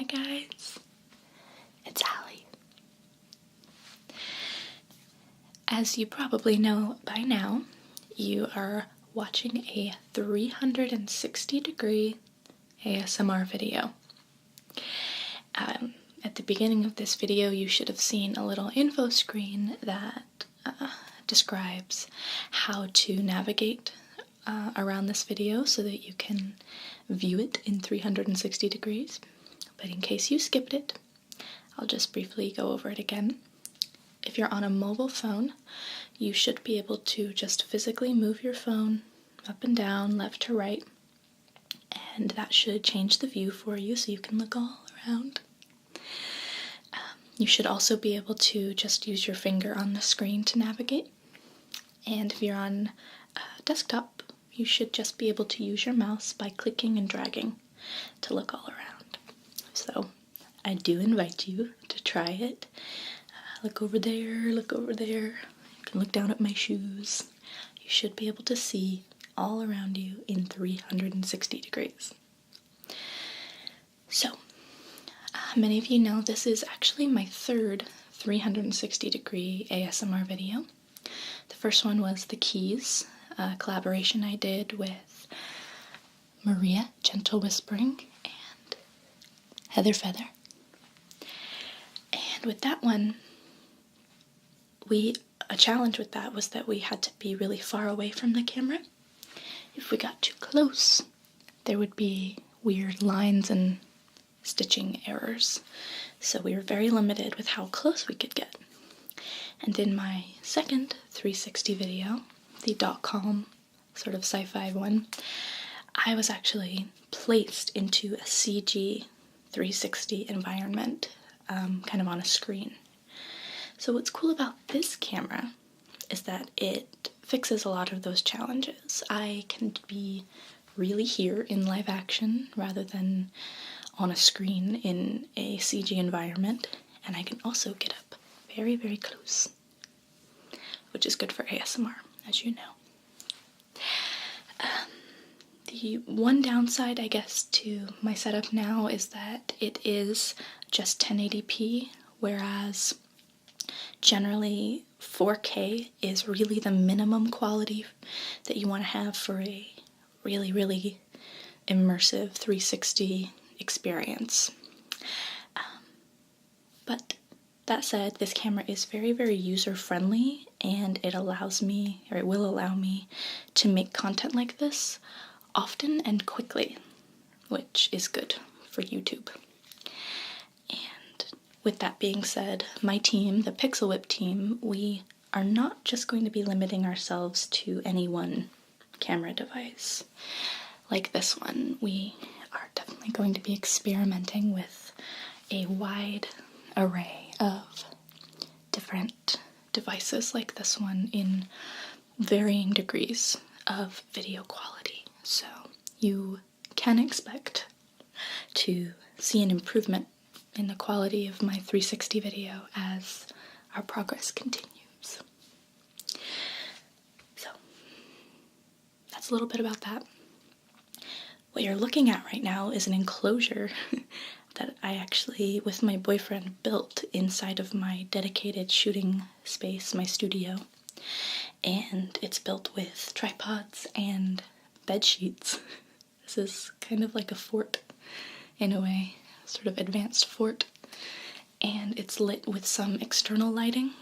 Hi guys, it's Allie. As you probably know by now, you are watching a 360-degree ASMR video. At the beginning of this video, you should have seen a little info screen that describes how to navigate around this video so that you can view it in 360 degrees. But in case you skipped it, I'll just briefly go over it again. If you're on a mobile phone, you should be able to just physically move your phone up and down, left to right, and that should change the view for you so you can look all around. You should also be able to just use your finger on the screen to navigate. And if you're on a desktop, you should just be able to use your mouse by clicking and dragging to look all around. So I do invite you to try it. Look over there, look over there. You can look down at my shoes. You should be able to see all around you in 360 degrees. So, many of you know this is actually my third 360 degree ASMR video. The first one was the keys, a collaboration I did with Maria, Gentle Whispering, and Heather Feather. And with that one, a challenge with that was that we had to be really far away from the camera. If we got too close, there would be weird lines and stitching errors. So we were very limited with how close we could get. And in my second 360 video, the .com sort of sci-fi one, I was actually placed into a CG 360 environment, kind of on a screen. So what's cool about this camera is that it fixes a lot of those challenges. I can be really here in live action rather than on a screen in a CG environment, and I can also get up very, very close, which is good for ASMR, as you know. The one downside, I guess, to my setup now is that it is just 1080p, whereas generally 4K is really the minimum quality that you want to have for a really, really immersive 360 experience. But that said, this camera is very, very user-friendly, and it allows me, or it will allow me, to make content like this often and quickly, which is good for YouTube. And with that being said, my team, the PixelWhipt team, we are not just going to be limiting ourselves to any one camera device. Like this one, we are definitely going to be experimenting with a wide array of different devices like this one in varying degrees of video quality. So you can expect to see an improvement in the quality of my 360 video as our progress continues. So that's a little bit about that. What you're looking at right now is an enclosure that I actually, with my boyfriend, built inside of my dedicated shooting space, my studio. And it's built with tripods and bed sheets. This is kind of like a fort in a way, sort of advanced fort. And it's lit with some external lighting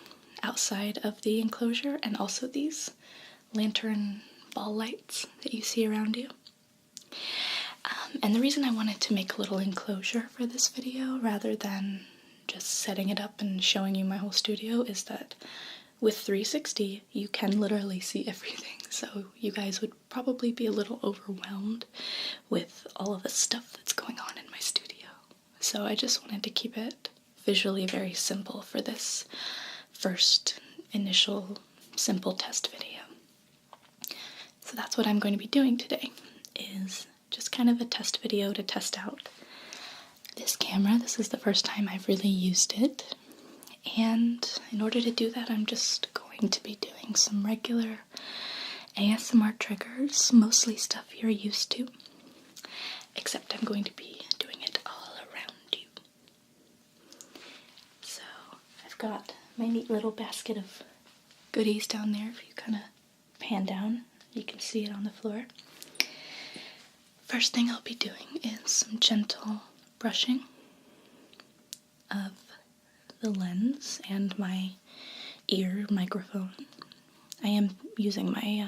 outside of the enclosure, and also these lantern ball lights that you see around you. And the reason I wanted to make a little enclosure for this video rather than just setting it up and showing you my whole studio is that with 360 you can literally see everything, so you guys would probably be a little overwhelmed with all of the stuff that's going on in my studio. So I just wanted to keep it visually very simple for this first initial simple test video. So that's what I'm going to be doing today, is just kind of a test video to test out this camera. This is the first time I've really used it, and in order to do that I'm just going to be doing some regular ASMR triggers, mostly stuff you're used to, except I'm going to be doing it all around you. got my neat little basket of goodies down there. If you kind of pan down, you can see it on the floor. First thing I'll be doing is some gentle brushing of the lens and my ear microphone. I am using my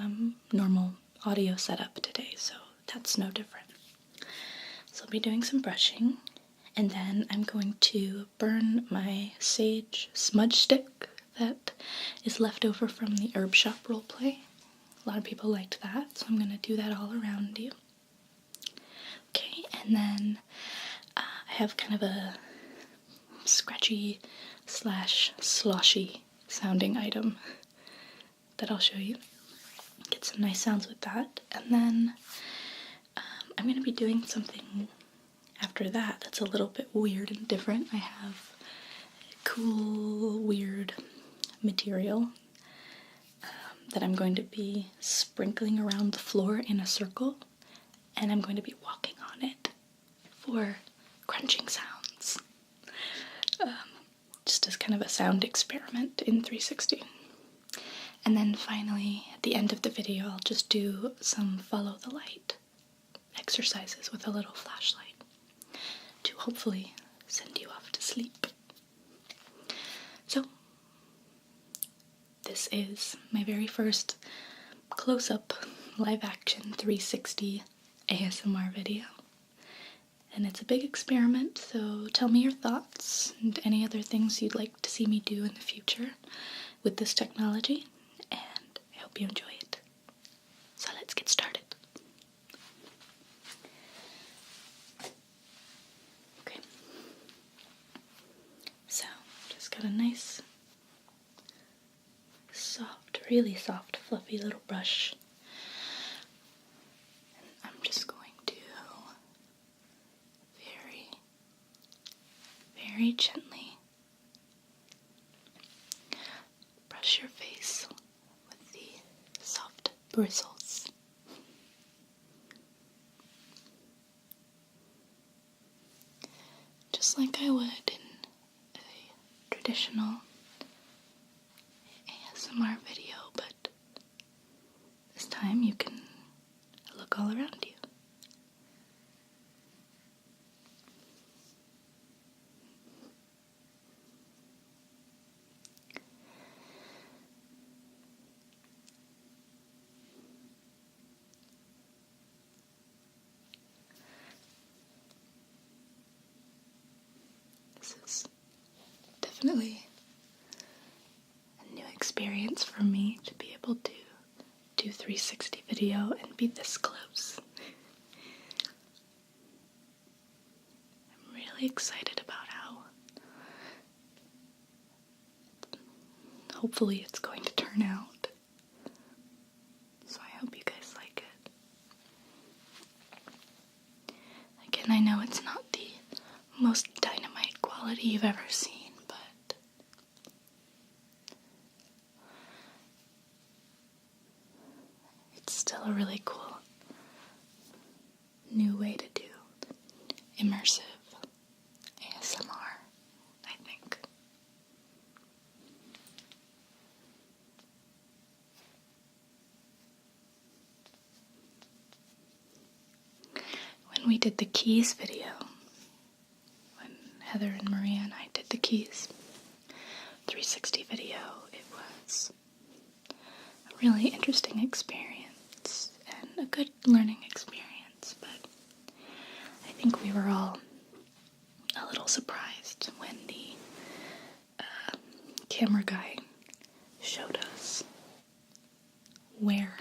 normal audio setup today, so that's no different. So I'll be doing some brushing, and then I'm going to burn my sage smudge stick that is left over from the herb shop roleplay. A lot of people liked that, so I'm going to do that all around you. Okay, and then I have kind of a scratchy / sloshy sounding item that I'll show you. Get some nice sounds with that, and then I'm going to be doing something after that that's a little bit weird and different. I have cool, weird material that I'm going to be sprinkling around the floor in a circle, and I'm going to be walking on it for crunching sounds. Just as kind of a sound experiment in 360. And then finally, at the end of the video, I'll just do some follow the light exercises with a little flashlight to hopefully send you off to sleep. So, this is my very first close-up live-action 360 ASMR video. And it's a big experiment, so tell me your thoughts and any other things you'd like to see me do in the future with this technology, and I hope you enjoy it. So let's get started. Okay. So, just got a nice, soft, really soft, fluffy little brush. And I'm just going to very gently brush your face with the soft bristles. Just like I would in a traditional ASMR video, but this time you can look all around you. This is definitely a new experience for me to be able to do 360 video and be this close. I'm really excited about how hopefully it's going to turn out. So I hope you guys like it. Again, I know it's not the most dynamite quality you've ever seen, but it's still a really cool new way to do immersive ASMR, I think. When we did the keys video, when Heather and Maria and I did the keys 360 video, it was a really interesting experience and a good learning experience, but I think we were all a little surprised when the camera guy showed us where,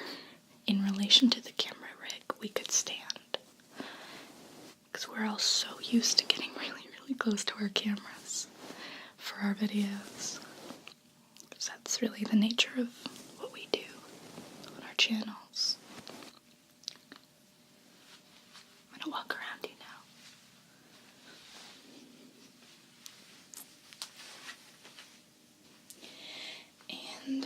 in relation to the camera rig, we could stand. Because we're all so used to getting really, really close to our cameras for our videos. Because that's really the nature of what we do on our channels. I'm gonna walk around you now. And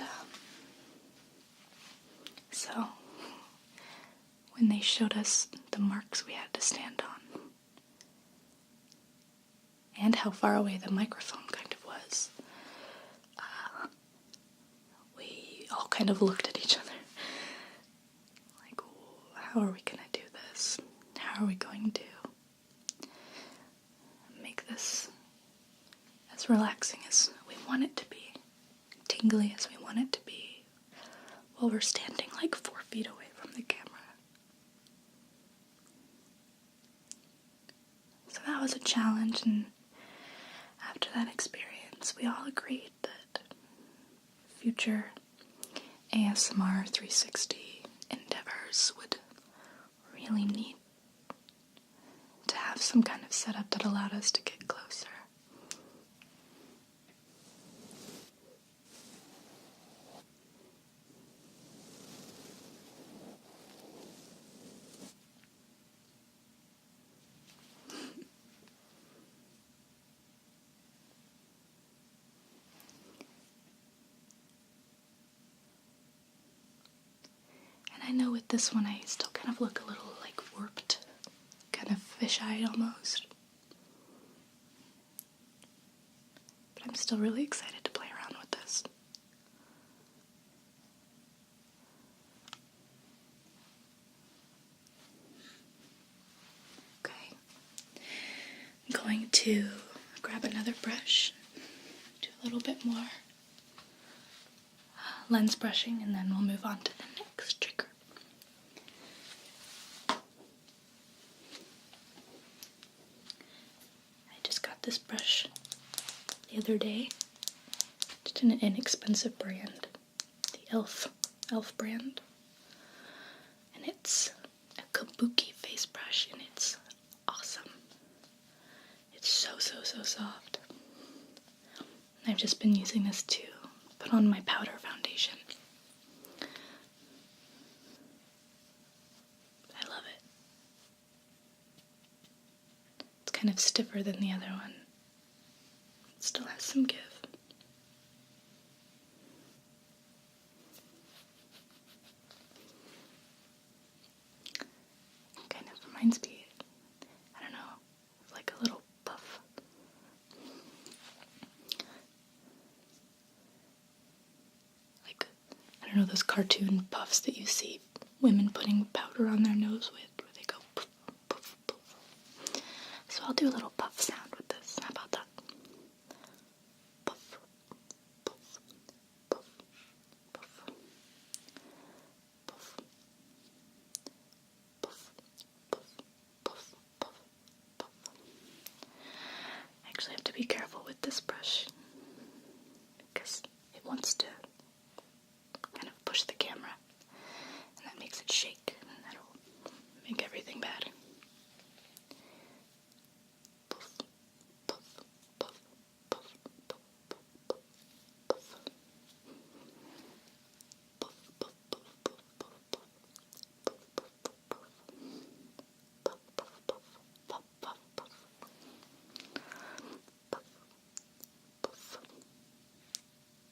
so when they showed us the marks we had to stand on and how far away the microphone kind of was, kind of looked at each other. Like, how are we gonna do this? How are we going to make this as relaxing as we want it to be, tingly as we want it to be, while we're standing like 4 feet away from the camera? So that was a challenge, and after that experience, we all agreed that future ASMR 360 endeavors would really need to have some kind of setup that allowed us to get closer. And I know with this one I still kind of look a little like warped, kind of fish-eyed almost. But I'm still really excited to play around with this. Okay. I'm going to grab another brush, do a little bit more lens brushing, and then we'll move on to the next trigger. I just got this brush the other day. Just an inexpensive brand, the Elf brand. And it's a kabuki face brush, and it's awesome. It's so soft. I've just been using this to put on my powder foundation. I love it. It's kind of stiffer than the other one. It still has some give. Kind of reminds me, I don't know, of like a little puff. Like, I don't know, those cartoon puffs that you see women putting powder on their nose with, where they go poof, poof, poof. So I'll do a little puff sound with this. How about that? Puff, puff, puff, puff, puff, puff, puff, puff, puff, puff. I actually have to be careful with this brush because it wants to kind of push the camera, and that makes it shake, and that'll make everything bad. Puff, puff, puff, puff, puff, puff, puff, puff. Puff, puff, puff, puff, puff, puff. Puff, puff, puff, puff. Puff, puff, puff, puff, puff, puff.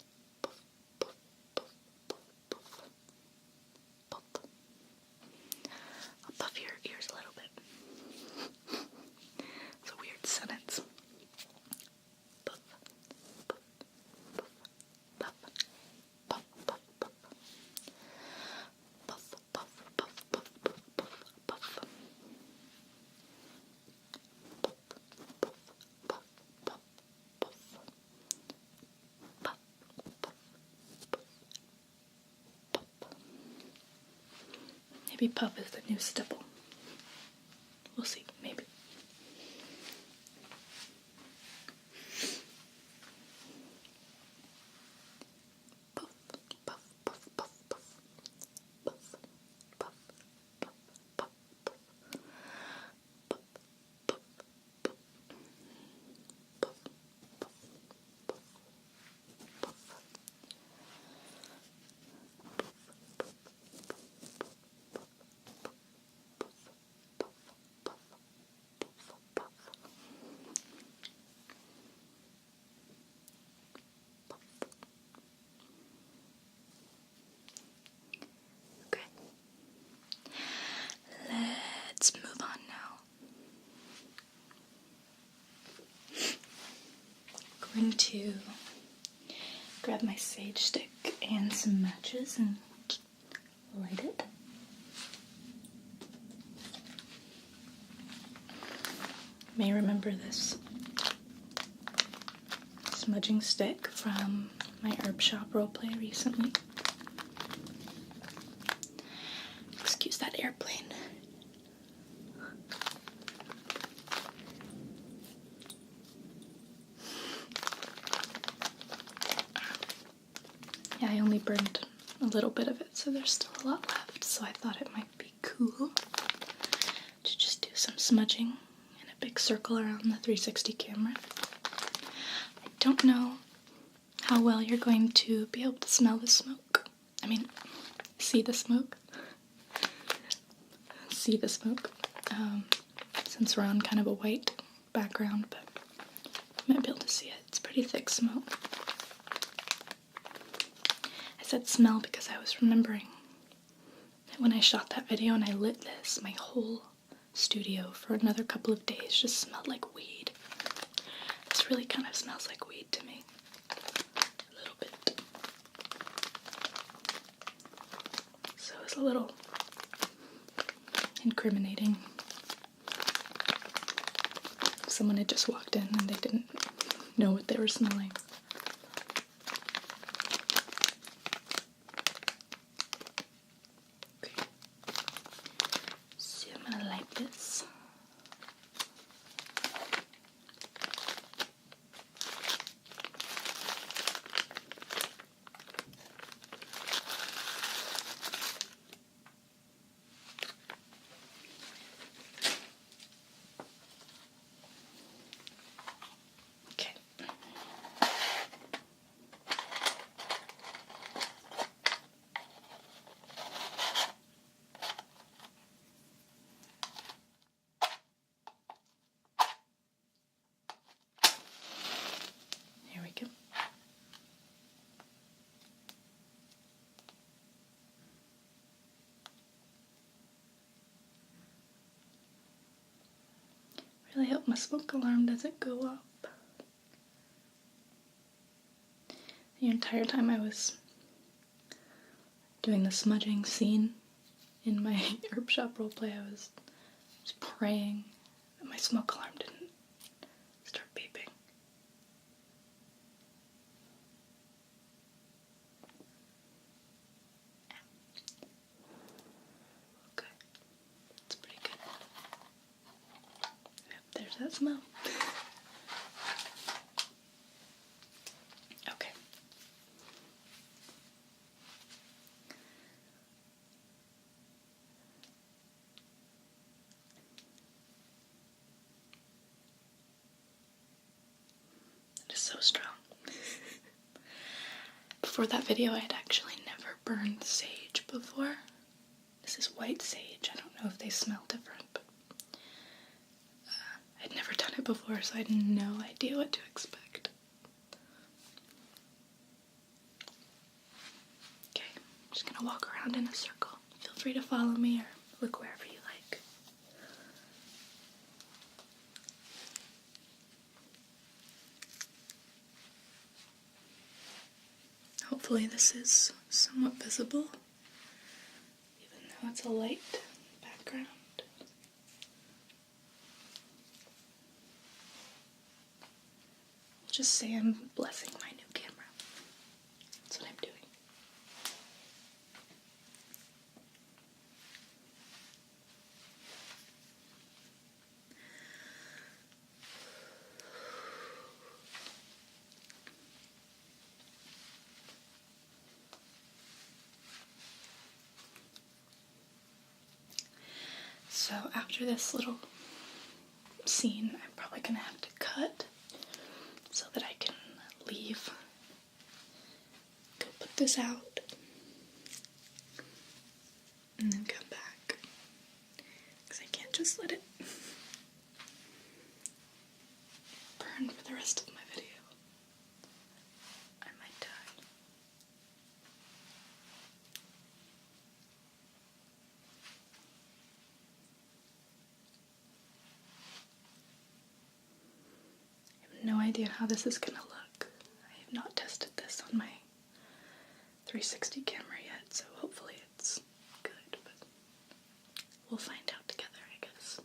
Puff, puff. Puff, puff, puff, puff, puff. Puff. I'll puff your ears a little bit. It's a weird sentence. Puff, puff, puff, puff, puff, puff, puff. Puff, puff, puff, puff, puff, puff, puff. Puff, puff, puff, puff, puff. Puff, puff, puff, puff. Maybe puff is the new stipple. We'll see, maybe. Puff, puff, puff, puff, puff. Puff, puff, puff, puff, puff. Puff, puff, puff. Puff, puff, puff, puff. Okay. Let's move on now. Going to grab my sage stick and some matches and light it. You may remember this smudging stick from my herb shop roleplay recently. Excuse that airplane. Yeah, I only burned a little bit of it, so there's still a lot left, so I thought it might be cool to just do some smudging in a big circle around the 360 camera. I don't know how well you're going to be able to smell the smoke. I mean, see the smoke. See the smoke. Since we're on kind of a white background, but you might be able to see it. It's pretty thick smoke. I said smell because I was remembering that when I shot that video and I lit this, my whole studio for another couple of days just smelled like weed. This really kind of smells like weed to me. A little bit. So it's a little incriminating. Someone had just walked in and they didn't know what they were smelling. Okay. So I'm gonna light this. Really hope my smoke alarm doesn't go up. The entire time I was doing the smudging scene in my herb shop roleplay, I was just praying that my smoke alarm didn't start beeping. Okay, that's pretty good. Yep, there's that smell. Okay. It is so strong. Before that video, I had actually never burned sage before. This is white sage. I don't know if they smell different, but I'd never done it before, so I had no idea what to expect. Okay, I'm just gonna walk around in a circle. Feel free to follow me or look wherever you like. Hopefully this is somewhat visible, even though it's a light background. I'll just say I'm blessing my new camera. That's what I'm doing. So after this little scene, I'm probably gonna have to cut so that I can leave, go put this out, and then come back, because I can't just let it burn for the rest of my video. I might die. I have no idea how this is gonna look. I have not tested this. this on my 360 camera yet, so hopefully it's good, but we'll find out together, I guess.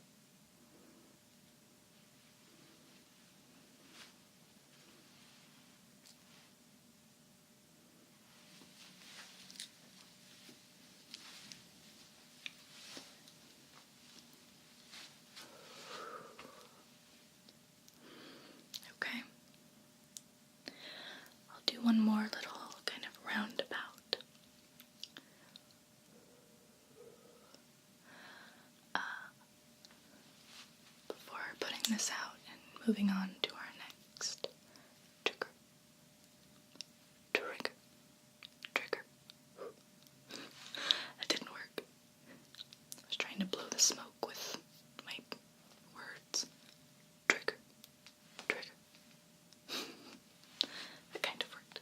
Okay. I'll do one more little kind of roundabout. Before putting this out and moving on to our next trigger. Trigger. That didn't work. I was trying to blow the smoke with my words. Trigger. That kind of worked.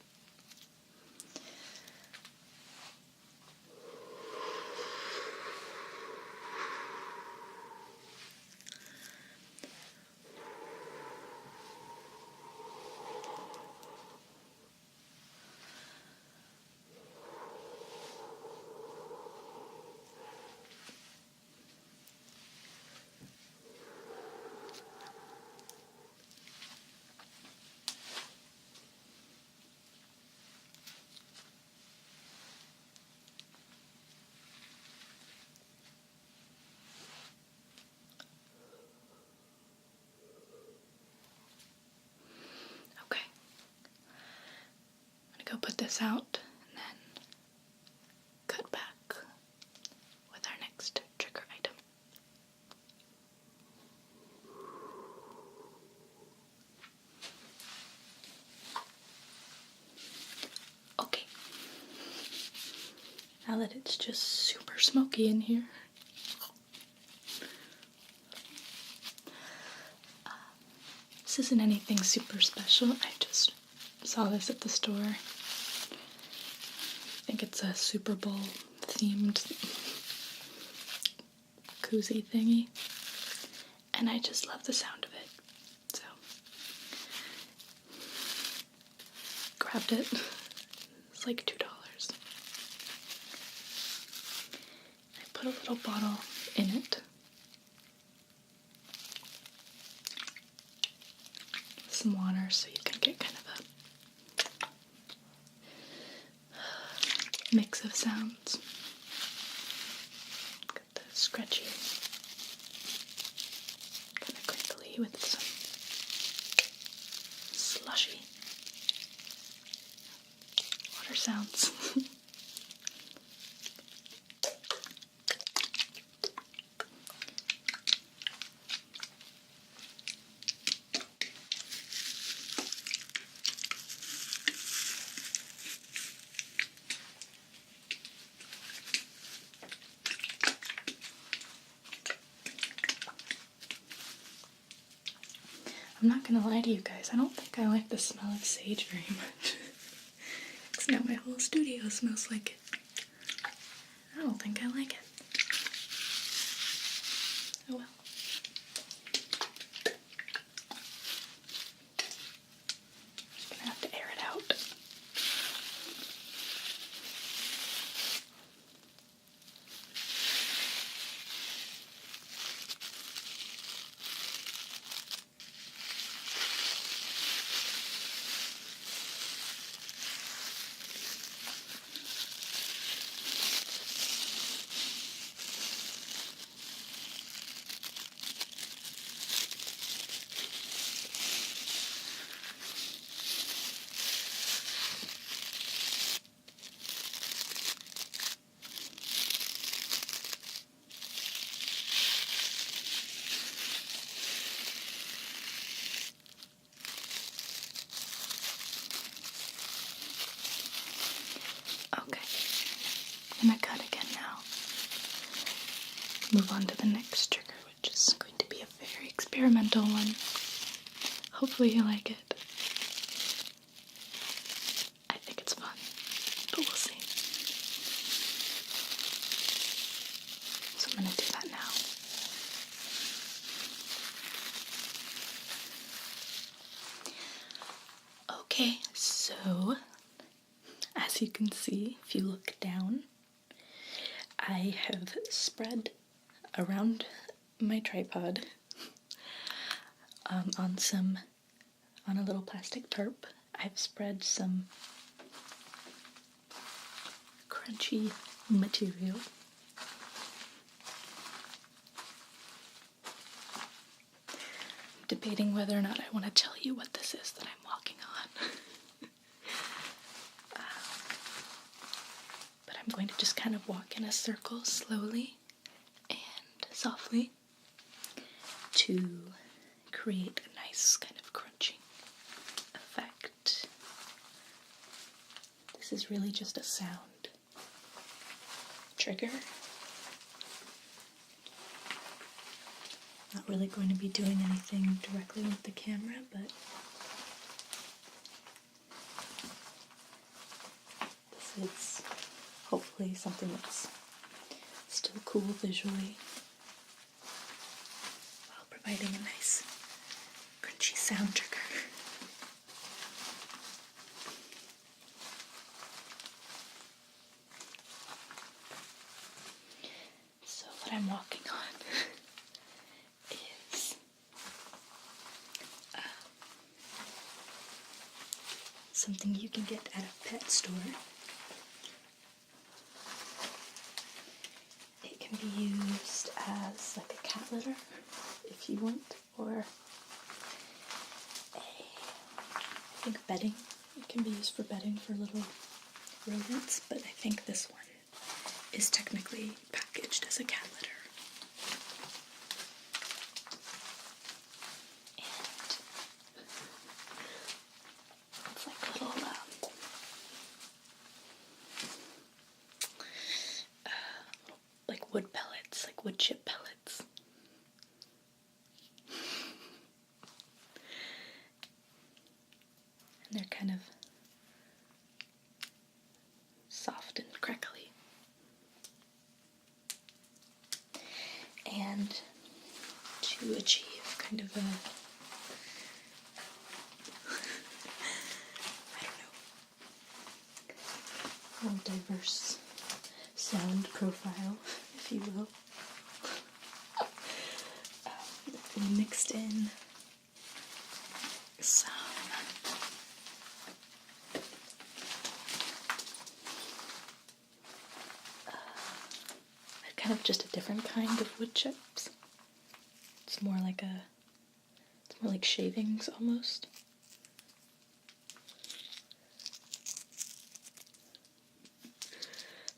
Okay. I'm gonna go put this out and then cut back with our next trigger item. Okay. Now that it's just super smoky in here, this isn't anything super special. I just saw this at the store. I think it's a Super Bowl themed koozie thingy. And I just love the sound of it. So, grabbed it. It's like $2. I put a little bottle in it. Some water so you can get kind of a mix of sounds. Got the scratchy, kind of crinkly with some slushy water sounds. I'm not gonna lie to you guys, I don't think I like the smell of sage very much. Because now my whole studio smells like it. I don't think I like it. Oh well. Just gonna have to air it out. I'm gonna cut again now. Move on to the next trigger, which is going to be a very experimental one. Hopefully you like it. I think it's fun, but we'll see. So I'm gonna do that now. Okay, so as you can see, if you look down, I have spread around my tripod on a little plastic tarp. I've spread some crunchy material. I'm debating whether or not I want to tell you what this is that I'm walking on. But I'm going to just kind of walk in a circle slowly and softly to create a nice kind of crunching effect. This is really just a sound trigger. Not really going to be doing anything directly with the camera, but this is hopefully something that's still cool visually while providing a nice crunchy sound trigger. So what I'm walking on is something you can get at a pet store. It can be used as like a cat litter if you want, or I think bedding. It can be used for bedding for little rodents, but I think this one is technically packaged as a cat litter. And it's like little like wood pellets, like wood chip pellets. And they're kind of soft and crackly. And to achieve kind of a, more diverse sound profile, if you will, we mixed in some kind of just a different kind of wood chips. It's more like shavings almost.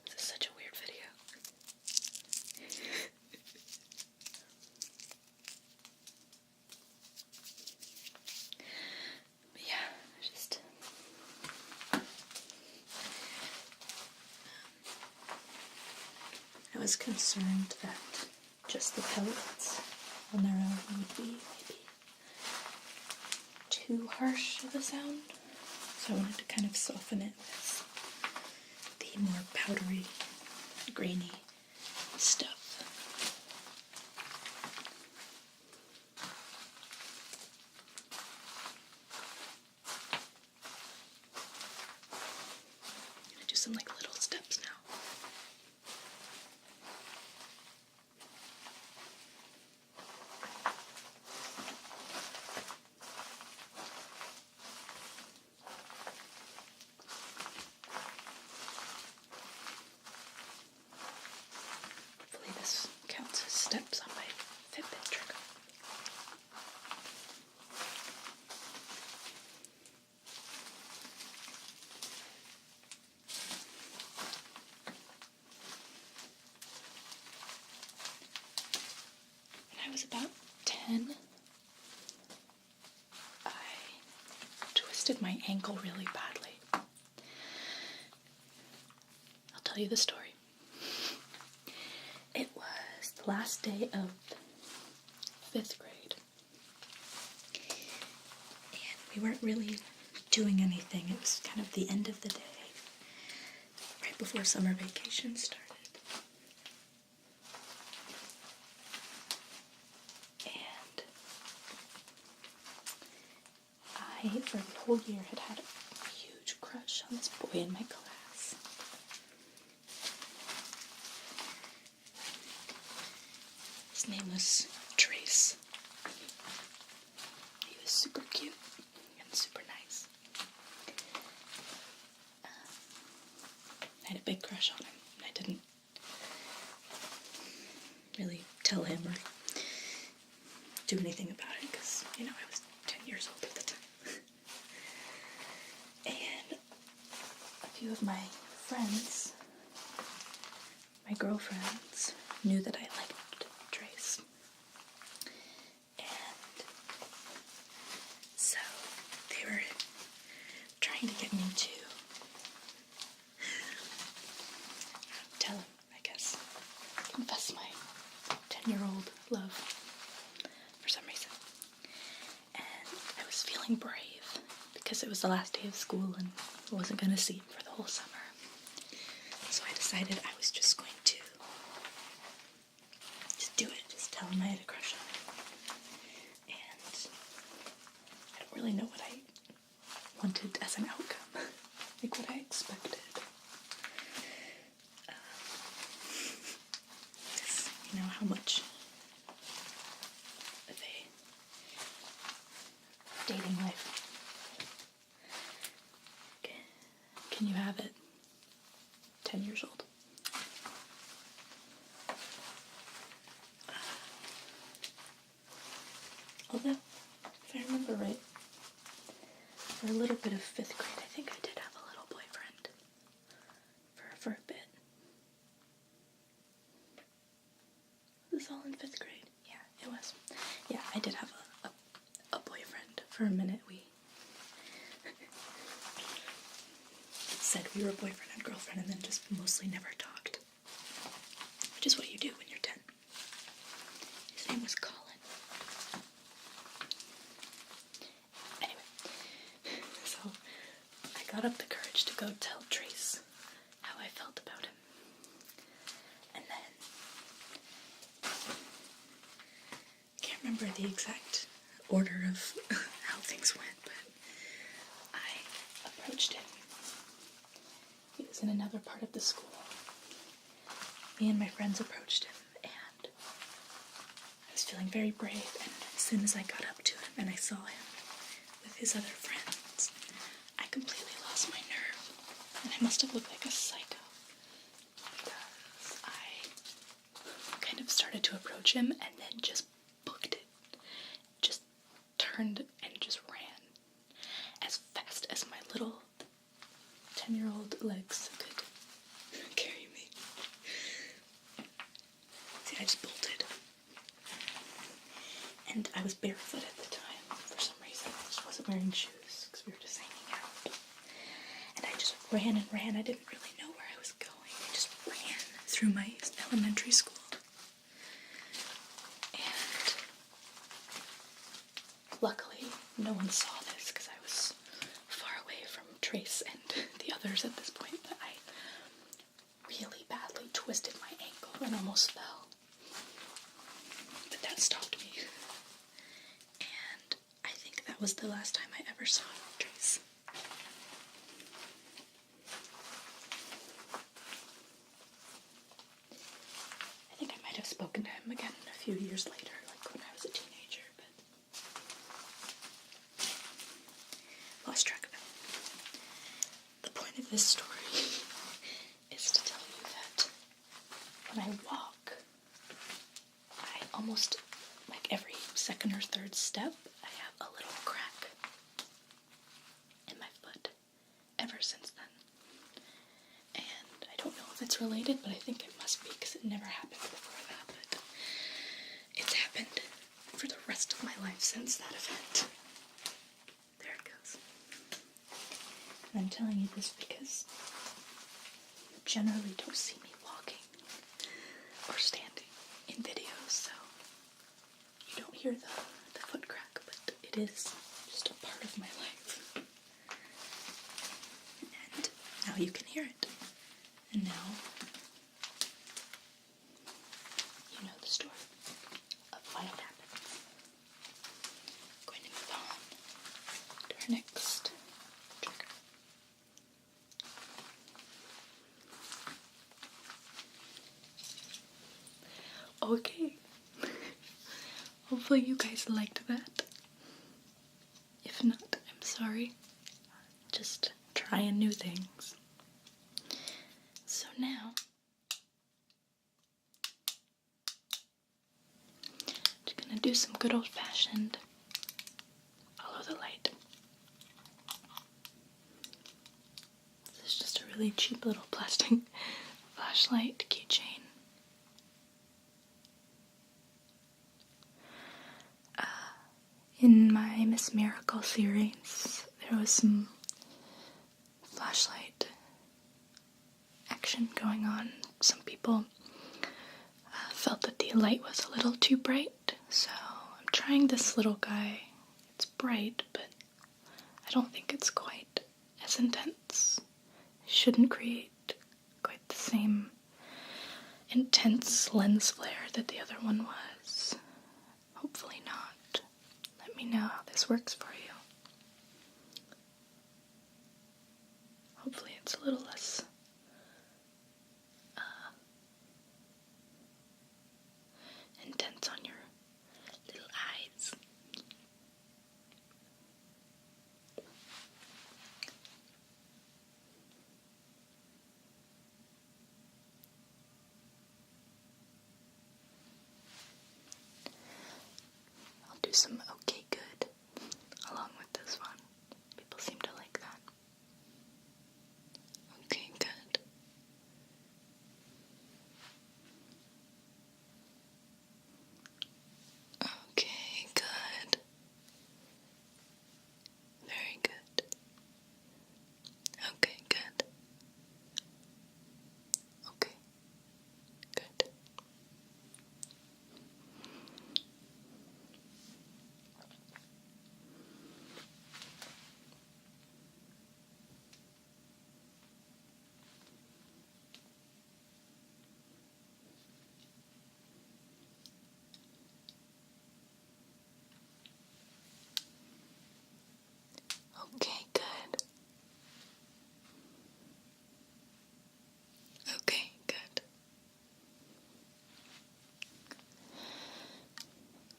This is such a weird video. But yeah, just I was concerned that just the pellets on their own would be maybe too harsh of a sound, so I wanted to kind of soften it with the more powdery, grainy stuff. I'm gonna do some like little steps now. Hopefully this counts as steps on my Fitbit trigger. When I was about 10, I twisted my ankle really badly. I'll tell you the story. It was the last day of 5th grade, and we weren't really doing anything. It was kind of the end of the day, right before summer vacation started. And I, for the whole year, had had a huge crush on this boy in my class. His name was Trace. He was super cute and super nice. I had a big crush on him. I didn't really tell him or do anything about it because, you know, I was 10 years old at the time. And a few of my friends, my girlfriends, knew that I liked Trace. And so they were trying to get me to tell him, I guess, confess my 10-year-old love for some reason. And I was feeling brave because it was the last day of school and I wasn't going to see him for the whole summer. So I decided I was just going to just do it, just tell him I had a crush on him. And I don't really know what I wanted as an outcome, like what I expected. You know how much of a dating life can you have at 10 years old? Although, if I remember right, for a little bit of 5th grade, I think I did have a little boyfriend for a bit. Was this all in 5th grade? Yeah, it was. Yeah, I did have a boyfriend for a minute. We said we were boyfriend and girlfriend and then just mostly never talked. Which is what you do when you're 10. His name was Colin. Anyway, so I got up the courage to go tell Trace how I felt about him. And then, I can't remember the exact order of how things went, but I approached him. He was in another part of the school. Me and my friends approached him, and I was feeling very brave, and as soon as I got up to him and I saw him with his other friends, I completely lost my nerve, and I must have looked like a psycho, because I kind of started to approach him and then just booked it, just turned and just ran as fast as my little 10-year-old legs could carry me. See, I just bolted. And I was barefoot at the time for some reason. I just wasn't wearing shoes because we were just hanging out. And I just ran and ran. I didn't really know where I was going. I just ran through my elementary school. And luckily, no one saw this because I was far away from Trace and the others at this point, but I really badly twisted my ankle and almost fell. But that stopped me. And I think that was the last time I ever saw Trace. I think I might have spoken to him again a few years later, like when I was a teenager, but lost track of it. The point of this story is to tell you that when I walk, I almost, like every second or third step, I have a little crack in my foot ever since then. And I don't know if it's related, but I think it must be because it never happened before that, but it's happened for the rest of my life since that event. There it goes. And I'm telling you this because you generally don't see me walking or standing in videos, so you don't hear the foot crack, but it is just a part of my life. And now you can hear it. And now you know the story of why it happens. I'm going to move on to our next trigger. Okay, Hopefully you guys liked that. If not, I'm sorry. Just trying new things. So now, just gonna do some good old-fashioned follow the light. This is just a really cheap little plastic flashlight keychain. In my Miss Miracle series, there was some flashlight action going on. Some people felt that the light was a little too bright, so I'm trying this little guy. It's bright, but I don't think it's quite as intense. It shouldn't create quite the same intense lens flare that the other one was. Hopefully not. Let me know how this works for you. Hopefully it's a little less intense on your little eyes. I'll do some okay good along with this one. People seem to like that. Okay, good. Okay, good. Very good. Okay, good. Okay, good. Okay, good. Okay, good.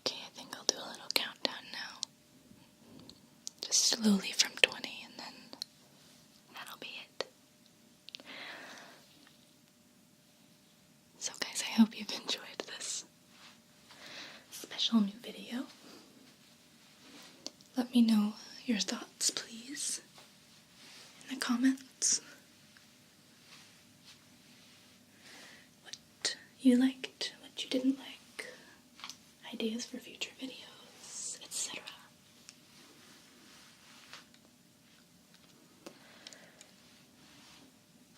Okay, I think I'll do a little countdown now. Just slowly from 20, and then that'll be it. So guys, I hope you've enjoyed this special new video. Let me know your thoughts, please, in the comments. What you liked, what you didn't like, ideas for future videos, etc.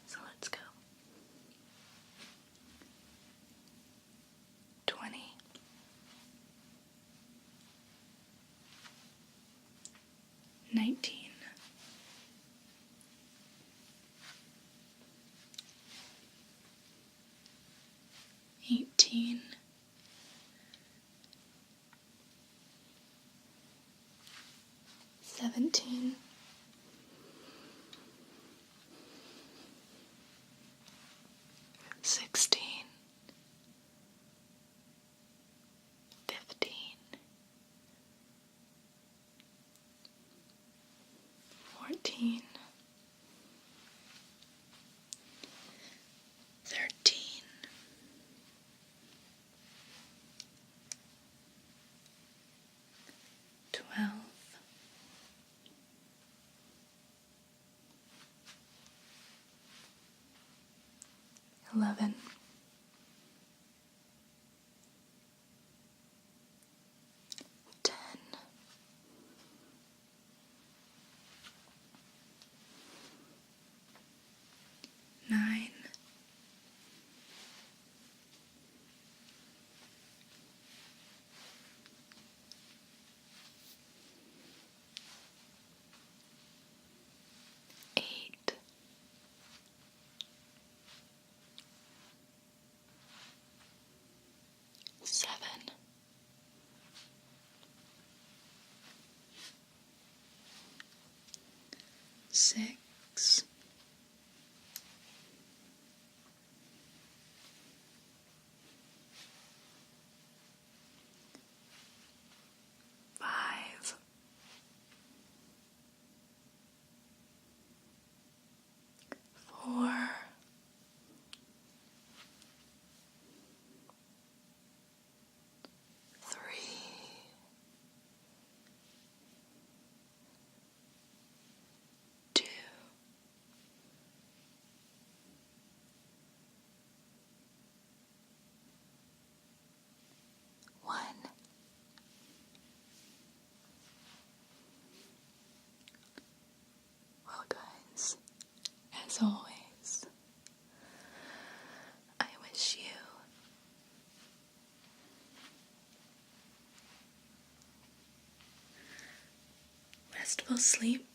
So let's go. 20. 19. 18. 17. 16. 15. 14. 13. 12. 11. 10. 9. 8. 7. 6. 5. as always, I wish you restful sleep